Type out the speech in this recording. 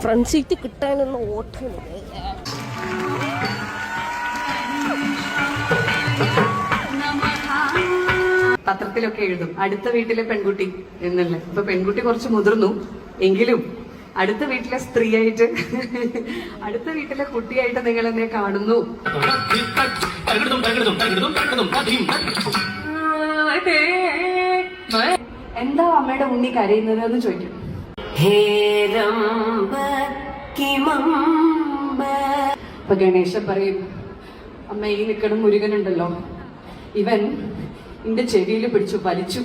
Front seat കിട്ടാനുള്ള ഓട്ടമില്ല. പത്രത്തിലൊക്കെ എഴുതും അടുത്ത വീട്ടിലെ പെൺകുട്ടി എന്നല്ലേ. ഇപ്പൊ പെൺകുട്ടി കുറച്ച് മുതിർന്നു എങ്കിലും അടുത്ത വീട്ടിലെ സ്ത്രീയായിട്ട് അടുത്ത വീട്ടിലെ കുട്ടിയായിട്ട് നിങ്ങൾ എന്നെ കാണുന്നു. എന്താ അമ്മയുടെ ഉണ്ണി കരയുന്നത് എന്ന് ചോദിക്കും. അപ്പൊ ഗണേശൻ പറയും, അമ്മ ഈ നിൽക്കണ മുരുകനുണ്ടല്ലോ, ഇവൻ എന്റെ ചെവിയിൽ പിടിച്ചു വലിച്ചു.